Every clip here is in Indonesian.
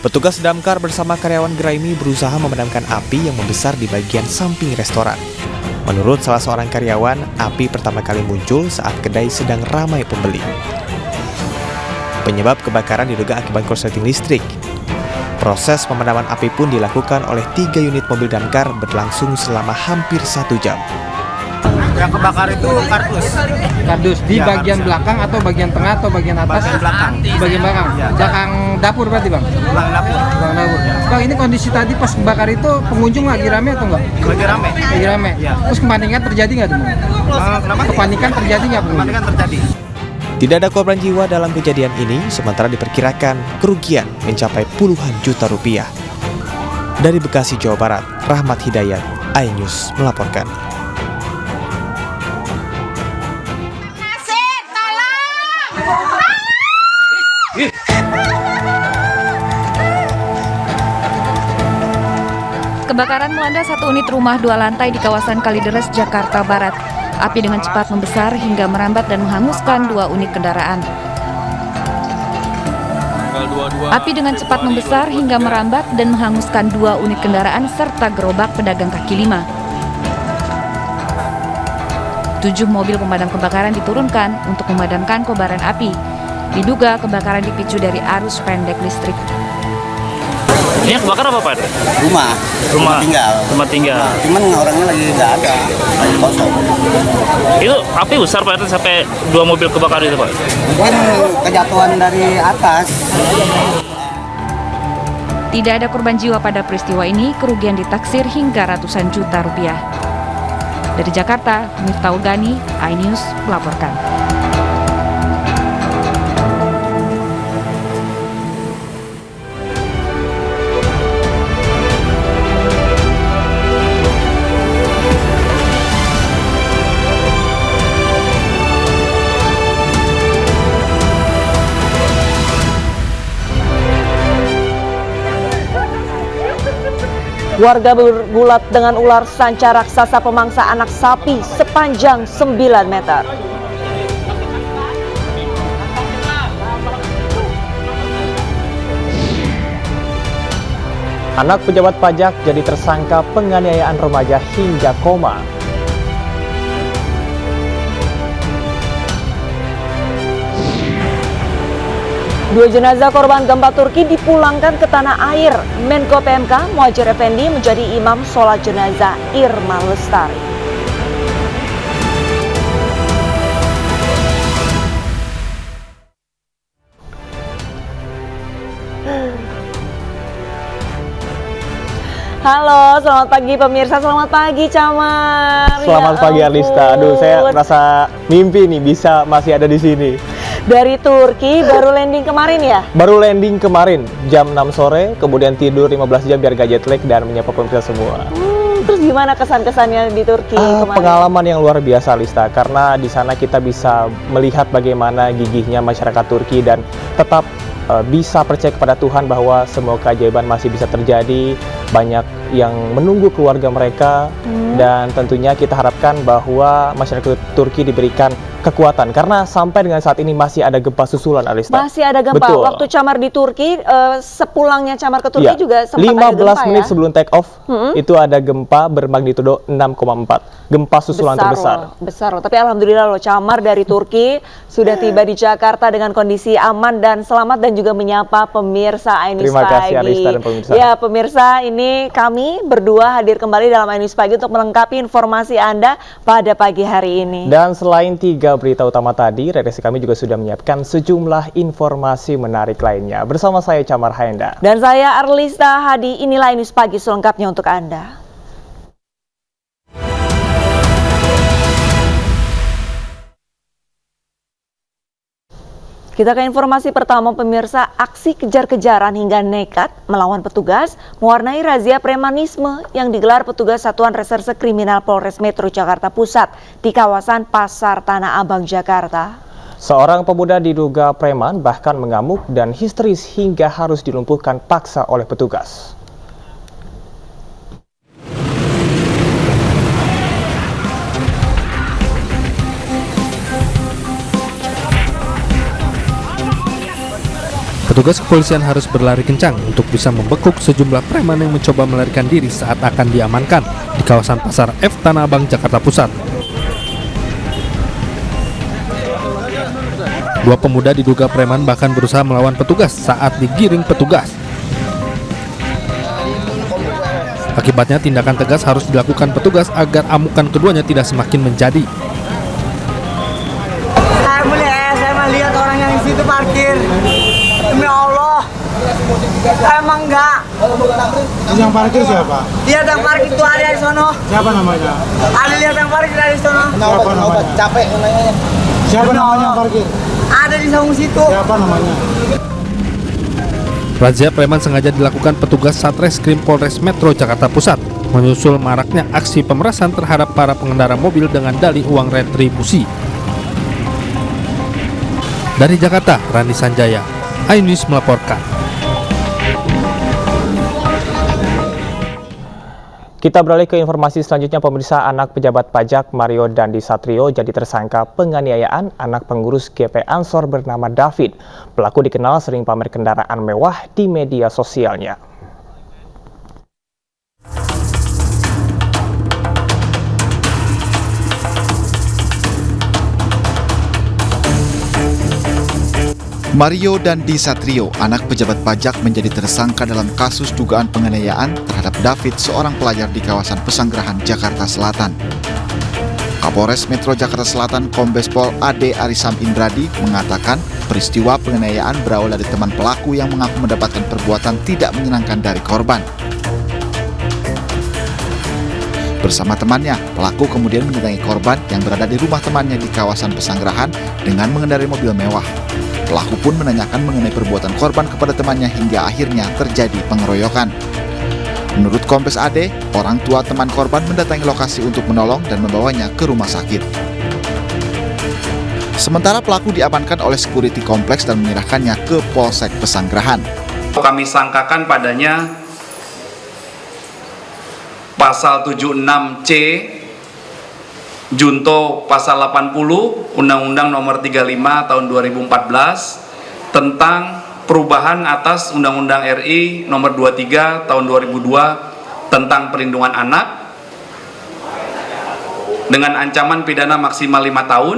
Petugas damkar bersama karyawan gerai mie berusaha memadamkan api yang membesar di bagian samping restoran. Menurut salah seorang karyawan, api pertama kali muncul saat kedai sedang ramai pembeli. Penyebab kebakaran diduga akibat korsleting listrik. Proses pemadaman api pun dilakukan oleh 3 unit mobil damkar berlangsung selama hampir 1 jam. Yang kebakar itu kardus Di ya, bagian belakang atau bagian tengah atau bagian atas? Bagian belakang. Bagian belakang. Ya. Belakang dapur berarti, Bang? Belakang dapur. Belakang dapur. Bang, ini kondisi tadi pas kebakar itu pengunjung lagi rame atau enggak? Lagi rame. Lagi rame. Ya. Terus kepanikan terjadi nggak tuh, Bang? Kenapa? Kepanikan terjadi nggak, Bang? Kepanikan terjadi. Tidak ada korban jiwa dalam kejadian ini, sementara diperkirakan kerugian mencapai puluhan juta rupiah. Dari Bekasi, Jawa Barat, Rahmat Hidayat, iNews melaporkan. Kebakaran melanda satu unit rumah 2 lantai di kawasan Kalideres, Jakarta Barat. Api dengan cepat membesar hingga merambat dan menghanguskan 2 unit kendaraan. Api dengan cepat membesar hingga merambat dan menghanguskan 2 unit kendaraan serta gerobak pedagang kaki lima. 7 mobil pemadam kebakaran diturunkan untuk memadamkan kobaran api. Diduga kebakaran dipicu dari arus pendek listrik. Ini yang kebakar apa, Pak? Rumah tinggal. Cuman orangnya lagi nggak ada, lagi kosong. Itu api besar, Pak, sampai 2 mobil kebakar itu, Pak? Mungkin kejatuhan dari atas. Tidak ada korban jiwa pada peristiwa ini, kerugian ditaksir hingga ratusan juta rupiah. Dari Jakarta, Miftahul Gani, iNews melaporkan. Warga bergulat dengan ular sanca raksasa pemangsa anak sapi sepanjang 9 meter. Anak pejabat pajak jadi tersangka penganiayaan remaja hingga koma. Dua jenazah korban gempa Turki dipulangkan ke tanah air. Menko PMK Muhadjir Effendi menjadi imam sholat jenazah Irma Lestari. Halo, selamat pagi pemirsa, selamat pagi Camar. Selamat pagi Arlista. Aduh, saya merasa mimpi nih bisa masih ada di sini. Dari Turki baru landing kemarin ya? Baru landing kemarin jam 6 sore, kemudian tidur 15 jam biar gak jet lag dan menyapa pemirsa semua. Terus gimana kesan-kesannya di Turki kemarin? Pengalaman yang luar biasa, Lista, karena di sana kita bisa melihat bagaimana gigihnya masyarakat Turki dan tetap bisa percaya kepada Tuhan bahwa semua keajaiban masih bisa terjadi. Banyak yang menunggu keluarga mereka dan tentunya kita harapkan bahwa masyarakat Turki diberikan kekuatan karena sampai dengan saat ini masih ada gempa susulan, Alista. Masih ada gempa. Betul. Waktu Camar di Turki, sepulangnya Camar ke Turki juga sempat ada gempa 15 menit ya? sebelum take off itu ada gempa bermagnitudo 6,4. Gempa susulan terbesar. Besar loh. Tapi alhamdulillah loh, Camar dari Turki sudah tiba di Jakarta dengan kondisi aman dan selamat dan juga menyapa pemirsa iNews Terima Pagi. kasih Arista dan pemirsa. Ya pemirsa, ini kami berdua hadir kembali dalam iNews Pagi untuk melengkapi informasi Anda pada pagi hari ini. Dan selain 3 berita utama tadi, redaksi kami juga sudah menyiapkan sejumlah informasi menarik lainnya. Bersama saya Camar Haenda. Dan saya Arlista Hadi, inilah iNews Pagi selengkapnya untuk Anda. Kita ke informasi pertama pemirsa, aksi kejar-kejaran hingga nekat melawan petugas mewarnai razia premanisme yang digelar petugas Satuan Reserse Kriminal Polres Metro Jakarta Pusat di kawasan Pasar Tanah Abang, Jakarta. Seorang pemuda diduga preman bahkan mengamuk dan histeris hingga harus dilumpuhkan paksa oleh petugas. Petugas kepolisian harus berlari kencang untuk bisa membekuk sejumlah preman yang mencoba melarikan diri saat akan diamankan di kawasan Pasar F Tanah Abang, Jakarta Pusat. Dua pemuda diduga preman bahkan berusaha melawan petugas saat digiring petugas. Akibatnya tindakan tegas harus dilakukan petugas agar amukan keduanya tidak semakin menjadi. Saya melihat orang yang di situ parkir. Demi Allah. Emang enggak. Yang parkir siapa? Lihat yang parkir itu ada di sono. Siapa namanya? Ada lihat yang parkir dari sono. Siapa namanya? Capek nanya. Siapa namanya yang parkir? Ada di saung situ. Siapa namanya? Razia preman sengaja dilakukan petugas Satreskrim Polres Metro Jakarta Pusat menyusul maraknya aksi pemerasan terhadap para pengendara mobil dengan dalih uang retribusi. Dari Jakarta, Randi Sanjaya, iNews melaporkan. Kita beralih ke informasi selanjutnya. Pemirsa, anak pejabat pajak Mario Dandi Satrio jadi tersangka penganiayaan anak pengurus GP Ansor bernama David. Pelaku dikenal sering pamer kendaraan mewah di media sosialnya. Mario Dandi Satrio, anak pejabat pajak, menjadi tersangka dalam kasus dugaan penganiayaan terhadap David, seorang pelajar di kawasan Pesanggerahan, Jakarta Selatan. Kapolres Metro Jakarta Selatan Kombes Pol Ade Arisam Indradi mengatakan peristiwa penganiayaan berawal dari teman pelaku yang mengaku mendapatkan perbuatan tidak menyenangkan dari korban. Bersama temannya, pelaku kemudian mendatangi korban yang berada di rumah temannya di kawasan Pesanggerahan dengan mengendarai mobil mewah. Pelaku pun menanyakan mengenai perbuatan korban kepada temannya hingga akhirnya terjadi pengeroyokan. Menurut Kombes Ade, orang tua teman korban mendatangi lokasi untuk menolong dan membawanya ke rumah sakit. Sementara pelaku diamankan oleh security kompleks dan menyerahkannya ke Polsek Pesanggerahan. Kami sangkakan padanya pasal 76C Junto pasal 80 Undang-Undang Nomor 35 Tahun 2014 tentang perubahan atas Undang-Undang RI Nomor 23 Tahun 2002 tentang perlindungan anak dengan ancaman pidana maksimal 5 tahun.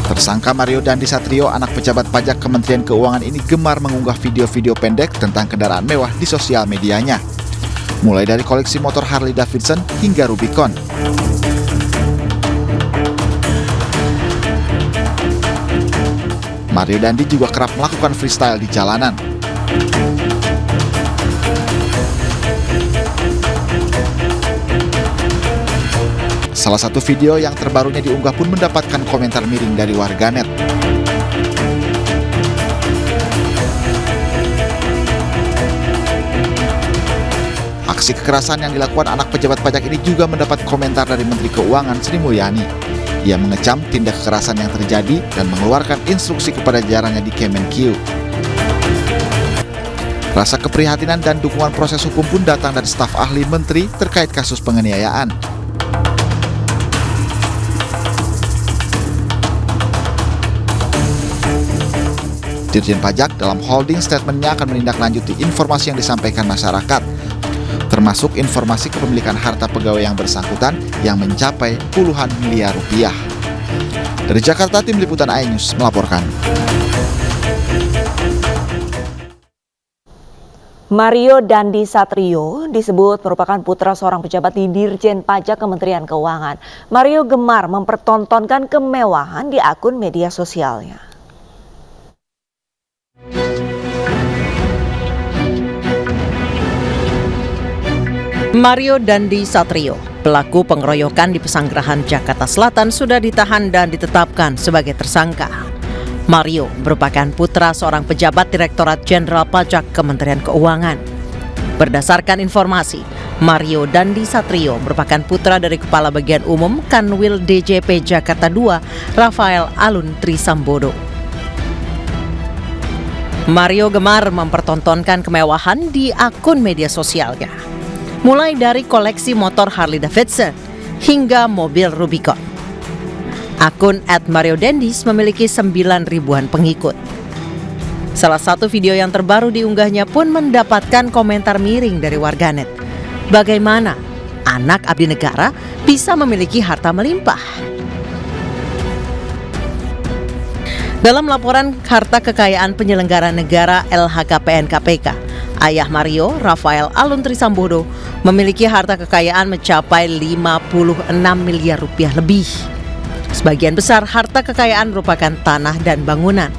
Tersangka Mario Dandi Satrio, anak pejabat pajak Kementerian Keuangan ini gemar mengunggah video-video pendek tentang kendaraan mewah di sosial medianya. Mulai dari koleksi motor Harley Davidson hingga Rubicon. Mario Dandi juga kerap melakukan freestyle di jalanan. Salah satu video yang terbarunya diunggah pun mendapatkan komentar miring dari warganet. Aksi kekerasan yang dilakukan anak pejabat pajak ini juga mendapat komentar dari Menteri Keuangan Sri Mulyani. Ia mengecam tindak kekerasan yang terjadi dan mengeluarkan instruksi kepada jajarannya di Kemenkeu. Rasa keprihatinan dan dukungan proses hukum pun datang dari staf ahli menteri terkait kasus penganiayaan. Dirjen Pajak dalam holding statementnya akan menindaklanjuti informasi yang disampaikan masyarakat, termasuk informasi kepemilikan harta pegawai yang bersangkutan yang mencapai puluhan miliar rupiah. Dari Jakarta, tim liputan iNews melaporkan. Mario Dandi Satrio disebut merupakan putra seorang pejabat di Dirjen Pajak Kementerian Keuangan. Mario gemar mempertontonkan kemewahan di akun media sosialnya. Mario Dandi Satrio, pelaku pengeroyokan di Pesanggerahan, Jakarta Selatan, sudah ditahan dan ditetapkan sebagai tersangka. Mario merupakan putra seorang pejabat Direktorat Jenderal Pajak Kementerian Keuangan. Berdasarkan informasi, Mario Dandi Satrio merupakan putra dari Kepala Bagian Umum Kanwil DJP Jakarta II, Rafael Alun Trisambodo. Mario gemar mempertontonkan kemewahan di akun media sosialnya. Mulai dari koleksi motor Harley Davidson hingga mobil Rubicon. Akun @mariodandis memiliki 9 ribuan pengikut. Salah satu video yang terbaru diunggahnya pun mendapatkan komentar miring dari warganet. Bagaimana anak abdi negara bisa memiliki harta melimpah? Dalam laporan harta kekayaan penyelenggara negara LHKPN KPK, ayah Mario, Rafael Alun Trisambodo, memiliki harta kekayaan mencapai 56 miliar rupiah lebih. Sebagian besar harta kekayaan merupakan tanah dan bangunan.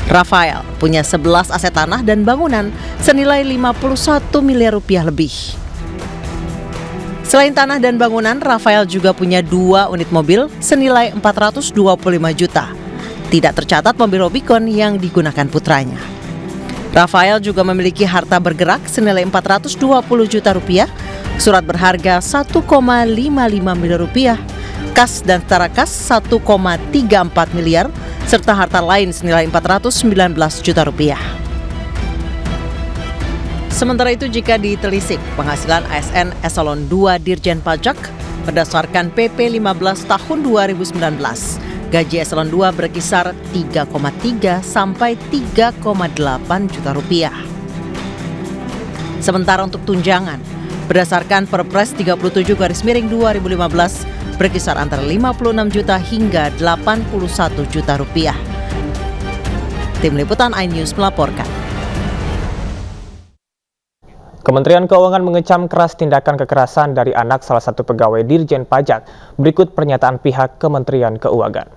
Rafael punya 11 aset tanah dan bangunan senilai 51 miliar rupiah lebih. Selain tanah dan bangunan, Rafael juga punya 2 unit mobil senilai 425 juta. Tidak tercatat mobil Rubicon yang digunakan putranya. Rafael juga memiliki harta bergerak senilai 420 juta rupiah, surat berharga 1,55 miliar rupiah, kas dan setara kas 1,34 miliar, serta harta lain senilai 419 juta rupiah. Sementara itu, jika ditelisik penghasilan ASN Eselon 2 Dirjen Pajak berdasarkan PP 15 tahun 2019, gaji Eselon 2 berkisar 3,3 sampai 3,8 juta rupiah. Sementara untuk tunjangan, berdasarkan Perpres 37/2015 berkisar antara 56 juta hingga 81 juta rupiah. Tim Liputan iNews melaporkan. Kementerian Keuangan mengecam keras tindakan kekerasan dari anak salah satu pegawai Dirjen Pajak. Berikut pernyataan pihak Kementerian Keuangan.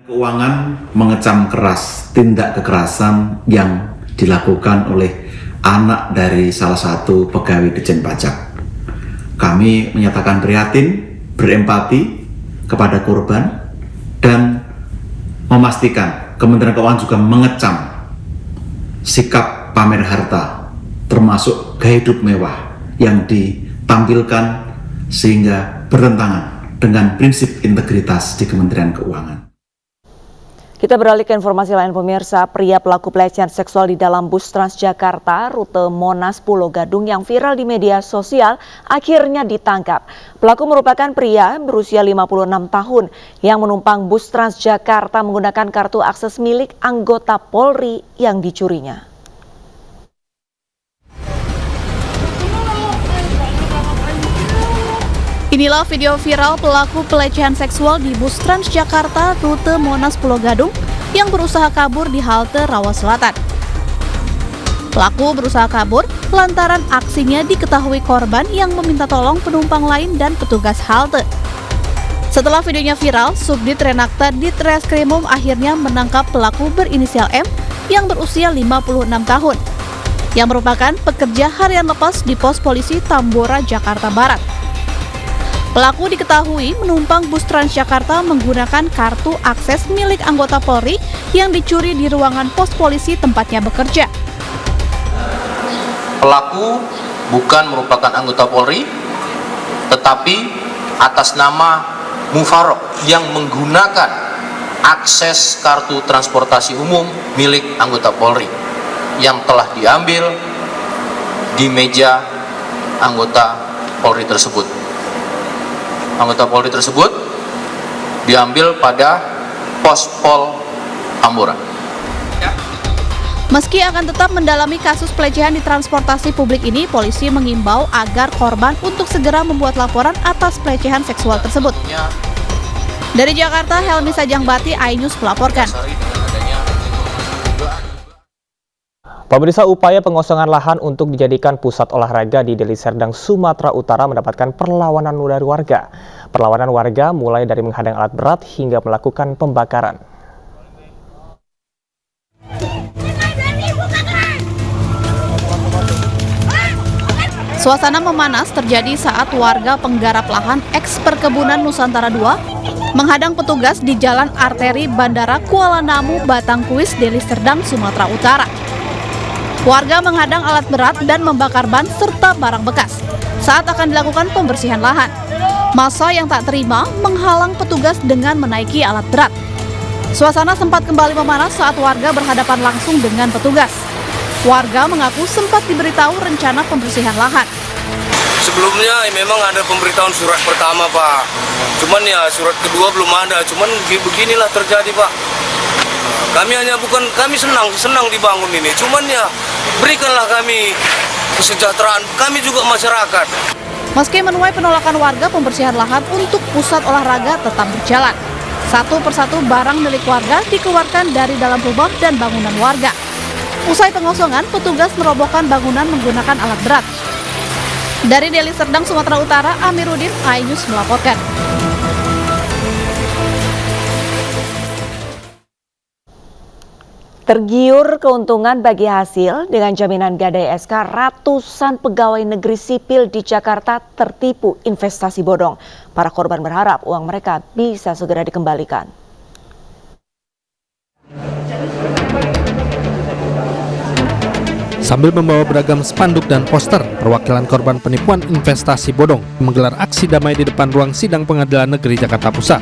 Keuangan mengecam keras tindak kekerasan yang dilakukan oleh anak dari salah satu pegawai Dirjen Pajak. Kami menyatakan prihatin, berempati kepada korban, dan memastikan Kementerian Keuangan juga mengecam sikap pamer harta, termasuk gaya hidup mewah yang ditampilkan sehingga bertentangan dengan prinsip integritas di Kementerian Keuangan. Kita beralih ke informasi lain pemirsa, pria pelaku pelecehan seksual di dalam bus Transjakarta rute Monas Pulau Gadung yang viral di media sosial akhirnya ditangkap. Pelaku merupakan pria berusia 56 tahun yang menumpang bus Transjakarta menggunakan kartu akses milik anggota Polri yang dicurinya. Inilah video viral pelaku pelecehan seksual di bus Transjakarta rute Monas Pulau Gadung yang berusaha kabur di halte Rawa Selatan. Pelaku berusaha kabur lantaran aksinya diketahui korban yang meminta tolong penumpang lain dan petugas halte. Setelah videonya viral, Subdit Renakta Ditreskrimum akhirnya menangkap pelaku berinisial M yang berusia 56 tahun, yang merupakan pekerja harian lepas di pos polisi Tambora, Jakarta Barat. Pelaku diketahui menumpang bus Transjakarta menggunakan kartu akses milik anggota Polri yang dicuri di ruangan pos polisi tempatnya bekerja. Pelaku bukan merupakan anggota Polri, tetapi atas nama Mufarok yang menggunakan akses kartu transportasi umum milik anggota Polri yang telah diambil di meja anggota Polri tersebut. Anggota Polri tersebut diambil pada pos Pol Tambora. Meski akan tetap mendalami kasus pelecehan di transportasi publik ini, polisi mengimbau agar korban untuk segera membuat laporan atas pelecehan seksual tersebut. Dari Jakarta, Helmi Sajangbati, iNews melaporkan. Pemirsa, upaya pengosongan lahan untuk dijadikan pusat olahraga di Deli Serdang, Sumatera Utara mendapatkan perlawanan dari warga. Perlawanan warga mulai dari menghadang alat berat hingga melakukan pembakaran. Suasana memanas terjadi saat warga penggarap lahan eks perkebunan Nusantara 2 menghadang petugas di Jalan Arteri Bandara Kuala Namu, Batangkuis, Deli Serdang, Sumatera Utara. Warga menghadang alat berat dan membakar ban serta barang bekas saat akan dilakukan pembersihan lahan. Massa yang tak terima menghalang petugas dengan menaiki alat berat. Suasana sempat kembali memanas saat warga berhadapan langsung dengan petugas. Warga mengaku sempat diberitahu rencana pembersihan lahan. Sebelumnya memang ada pemberitahuan surat pertama, Pak. Cuman ya surat kedua belum ada. Cuman beginilah terjadi, Pak. Kami senang dibangun ini. Cuman ya berikanlah kami kesejahteraan. Kami juga masyarakat. Meski menuai penolakan warga, pembersihan lahan untuk pusat olahraga tetap berjalan. Satu persatu barang milik warga dikeluarkan dari dalam rumah dan bangunan warga. Usai pengosongan, petugas merobohkan bangunan menggunakan alat berat. Dari Deli Serdang, Sumatera Utara, Amiruddin, iNews melaporkan. Tergiur keuntungan bagi hasil dengan jaminan gadai SK, ratusan pegawai negeri sipil di Jakarta tertipu investasi bodong. Para korban berharap uang mereka bisa segera dikembalikan. Sambil membawa beragam spanduk dan poster, perwakilan korban penipuan investasi bodong menggelar aksi damai di depan ruang sidang Pengadilan Negeri Jakarta Pusat.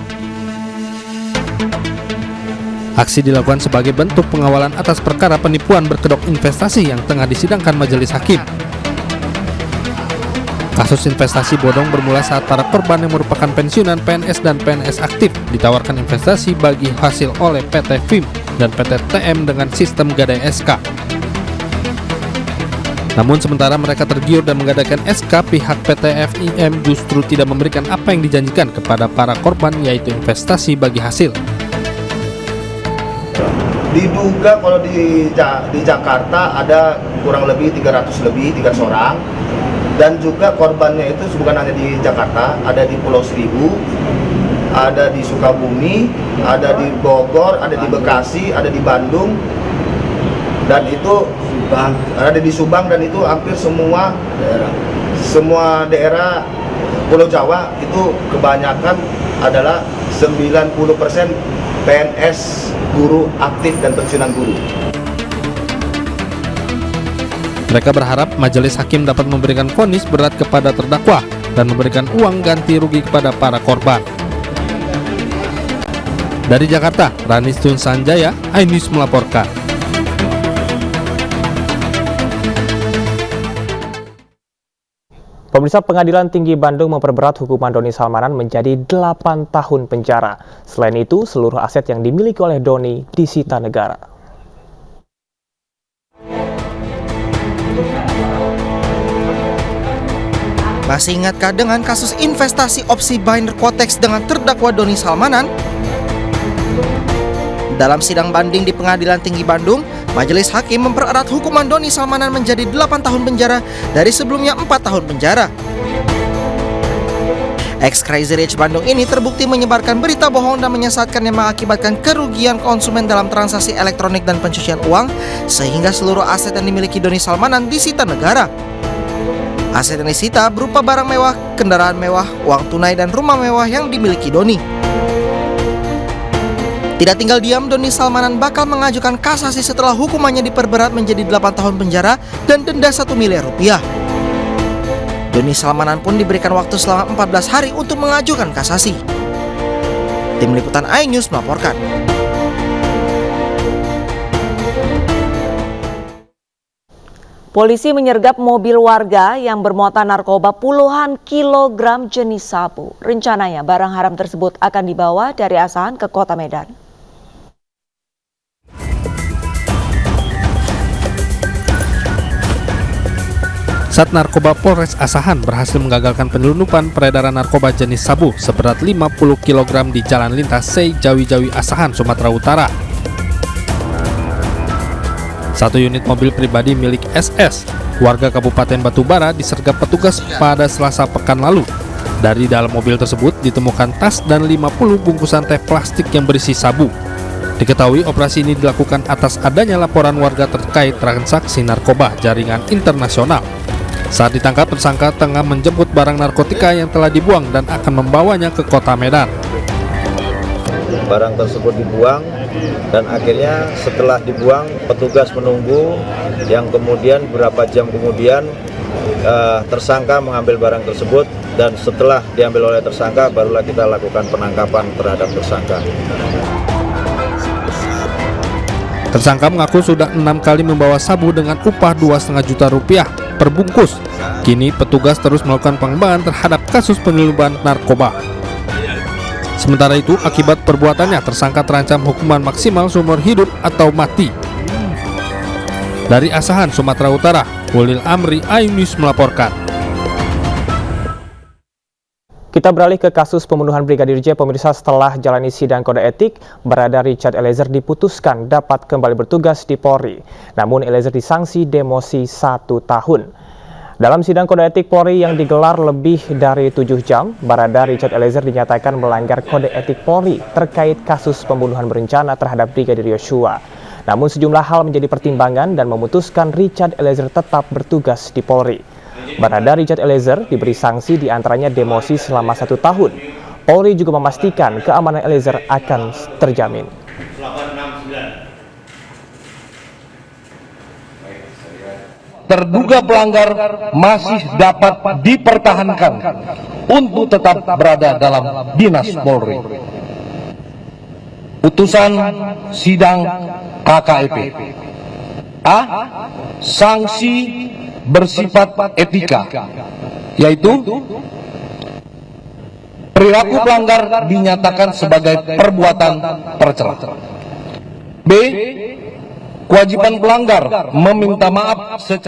Aksi dilakukan sebagai bentuk pengawalan atas perkara penipuan berkedok investasi yang tengah disidangkan majelis hakim. Kasus investasi bodong bermula saat para korban yang merupakan pensiunan PNS dan PNS aktif ditawarkan investasi bagi hasil oleh PT FIM dan PT TM dengan sistem gadai SK. Namun sementara mereka tergiur dan menggadaikan SK, pihak PT FIM justru tidak memberikan apa yang dijanjikan kepada para korban, yaitu investasi bagi hasil. Diduga kalau di Jakarta ada kurang lebih 300 orang, dan juga korbannya itu bukan hanya di Jakarta, ada di Pulau Seribu, ada di Sukabumi, ada di Bogor, ada di Bekasi, ada di Bandung, dan itu ada di Subang, dan itu hampir semua daerah Pulau Jawa itu kebanyakan adalah 90% PNS, guru aktif dan pensiunan guru. Mereka berharap majelis hakim dapat memberikan vonis berat kepada terdakwa dan memberikan uang ganti rugi kepada para korban. Dari Jakarta, Ranis Tun Sanjaya, iNews melaporkan. Pemirsa, Pengadilan Tinggi Bandung memperberat hukuman Doni Salmanan menjadi 8 tahun penjara. Selain itu, seluruh aset yang dimiliki oleh Doni disita negara. Masih ingatkah dengan kasus investasi opsi binder Quotex dengan terdakwa Doni Salmanan? Dalam sidang banding di Pengadilan Tinggi Bandung, majelis hakim mempererat hukuman Doni Salmanan menjadi 8 tahun penjara dari sebelumnya 4 tahun penjara. Ex Crazy Rich Bandung ini terbukti menyebarkan berita bohong dan menyesatkan yang mengakibatkan kerugian konsumen dalam transaksi elektronik dan pencucian uang, sehingga seluruh aset yang dimiliki Doni Salmanan disita negara. Aset yang disita berupa barang mewah, kendaraan mewah, uang tunai, dan rumah mewah yang dimiliki Doni. Tidak tinggal diam, Doni Salmanan bakal mengajukan kasasi setelah hukumannya diperberat menjadi 8 tahun penjara dan denda 1 miliar rupiah. Doni Salmanan pun diberikan waktu selama 14 hari untuk mengajukan kasasi. Tim Liputan iNews melaporkan. Polisi menyergap mobil warga yang bermuatan narkoba puluhan kilogram jenis sabu. Rencananya barang haram tersebut akan dibawa dari Asahan ke Kota Medan. Sat Narkoba Polres Asahan berhasil menggagalkan penyelundupan peredaran narkoba jenis sabu seberat 50 kg di Jalan Lintas Sei, Jawi-Jawi, Asahan, Sumatera Utara. Satu unit mobil pribadi milik SS, warga Kabupaten Batubara, disergap petugas pada Selasa pekan lalu. Dari dalam mobil tersebut ditemukan tas dan 50 bungkusan teh plastik yang berisi sabu. Diketahui operasi ini dilakukan atas adanya laporan warga terkait transaksi narkoba jaringan internasional. Saat ditangkap, tersangka tengah menjemput barang narkotika yang telah dibuang dan akan membawanya ke Kota Medan. Barang tersebut dibuang dan akhirnya setelah dibuang petugas menunggu, yang kemudian beberapa jam kemudian tersangka mengambil barang tersebut, dan setelah diambil oleh tersangka barulah kita lakukan penangkapan terhadap tersangka. Tersangka mengaku sudah 6 kali membawa sabu dengan upah 2,5 juta rupiah. per bungkus. Kini petugas terus melakukan pengembangan terhadap kasus penyelundupan narkoba. Sementara itu, akibat perbuatannya tersangka terancam hukuman maksimal seumur hidup atau mati. Dari Asahan, Sumatera Utara, Ulil Amri, iNews melaporkan. Kita beralih ke kasus pembunuhan Brigadir J. Pemirsa, setelah jalani sidang kode etik, Barada Richard Eliezer diputuskan dapat kembali bertugas di Polri. Namun Eliezer disanksi demosi 1 tahun. Dalam sidang kode etik Polri yang digelar lebih dari 7 jam, Barada Richard Eliezer dinyatakan melanggar kode etik Polri terkait kasus pembunuhan berencana terhadap Brigadir Yosua. Namun sejumlah hal menjadi pertimbangan dan memutuskan Richard Eliezer tetap bertugas di Polri. Barada Richard Eliezer diberi sanksi diantaranya demosi selama 1 tahun. Polri juga memastikan keamanan Eliezer akan terjamin. Terduga pelanggar masih dapat dipertahankan untuk tetap berada dalam dinas Polri. Putusan sidang KKEP. A. Sanksi bersifat etika, yaitu perilaku pelanggar dinyatakan sebagai perbuatan tercela. B. Kewajiban pelanggar meminta maaf secara